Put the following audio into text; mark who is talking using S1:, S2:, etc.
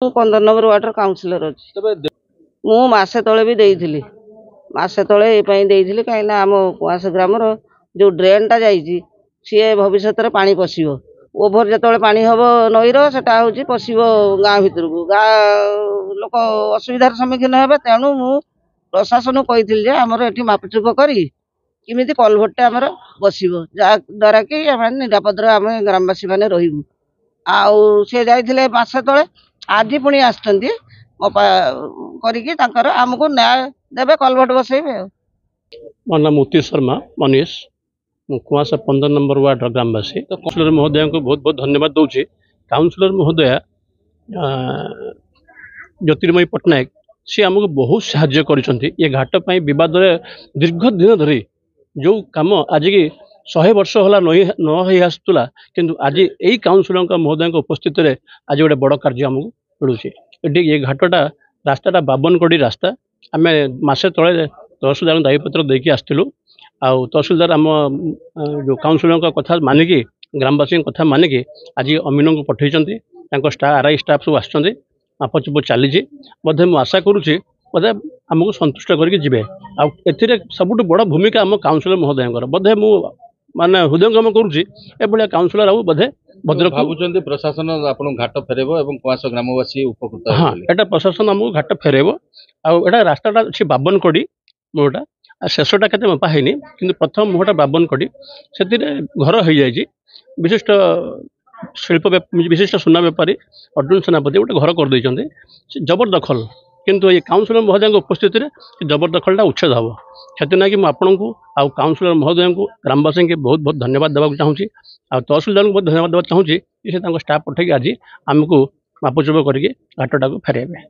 S1: ମୁଁ 15 ନମ୍ବର ୱାର୍ଡର କାଉନସିଲର ଅଛି। ମୁଁ ମାସେ ତଳେ ବି ଦେଇଥିଲି। ମାସେ ତଳେ ଏ ପାଇଁ ଦେଇଥିଲି କାହିଁକିନା ଆମ କୁଆଁସ ଗ୍ରାମର ଯେଉଁ ଡ୍ରେନ୍ଟା ଯାଇଛି ସିଏ ଭବିଷ୍ୟତରେ ପାଣି ପଶିବ। ଓଭର ଯେତେବେଳେ ପାଣି ହେବ ନଈର ସେଟା ହେଉଛି ପଶିବ ଗାଁ ଭିତରକୁ, ଗାଁ ଲୋକ ଅସୁବିଧାର ସମ୍ମୁଖୀନ ହେବେ। ତେଣୁ ମୁଁ ପ୍ରଶାସନକୁ କହିଥିଲି ଯେ ଆମର ଏଠି ମାପଚୁପ କରି କେମିତି କଲଭର୍ଟଟା ଆମର ବସିବ, ଯାହାଦ୍ୱାରା କି ଆମେ ନିରାପଦରେ ଆମେ ଗ୍ରାମବାସୀମାନେ ରହିବୁ। ଆଉ ସେ ଯାଇଥିଲେ ମାସେ ତଳେ, ଆଜି ପୁଣି ଆସିଛନ୍ତି କରିକି ତାଙ୍କର ଆମକୁ ନ୍ୟାୟ ଦେବେ, କଲଭର୍ଟ ବସେଇବେ।
S2: ମୋ ନାଁ ମୋତି ଶର୍ମା ମनीष, ମୁଁ कुआसा 15 नंबर वार्डर ग्रामवासी। तो काउंसिलर महोदय को बहुत बहुत धन्यवाद दूसरी। काउंसिलर महोदया ज्योतिर्मयी पट्टनायक सी आमको बहुत साहाय्य करिसेंती। ये घाट पाई विवाद दीर्घ दिन धरी जो काम आज की 100 वर्ष होला न हो आसुला, किंतु आज यही काउंसिलर महोदय उपस्थित आज गोटे बड़ कार्य आमको मिलूँ। ये घाटटा रास्ताटा 52 कोटी रास्ता। आम मसे तले तहसीलदार दायीपत्र देकी आसलु। तहसीलदार आम जो काउंसिलर कथा मानिकी ग्रामवासी कथा मानिकी आज अमीन को पठे आरआई स्टाफ सब आसुँच मापचुप चली। मुझे आशा करुँची बोधे आमको संतुष्ट करके जी। आर सबुठ बड़ भूमिका आम काउंसिलर महोदय बोधे मु माने हृदयंगम करुँची एभलिया काउंसिलर आउ बोधे भद्रक
S3: भावुं प्रशासन आपन घाट फेरब और कुआस ग्रामवासी उपकृत।
S2: हाँ, एटा प्रशासन आमको घाट फेरब। आटा रास्ताटा अच्छी 52 कोटी मोटा शेषटा के पाइनि कि प्रथम मुहटा 52 कोटी से घर हो जाए। विशिष्ट शिल्प विशिष्ट सुना बेपारी अर्जुन सेनापति गोटे घर कर जबरदखल, किंतु ये काउंसिलर महोदय उपस्थित जबरदखलटा उच्छेद हम से ना कि आपन को आउ काउंसिलर महोदय को ग्रामवासी के बहुत बहुत धन्यवाद देवाक चाहूँगी। आ तहसीलदार को बहुत धन्यवाद देवाक चाहूँगी कि से स्टाफ पठे आज आमको मापचुप करके घाटटा को फेरेबे।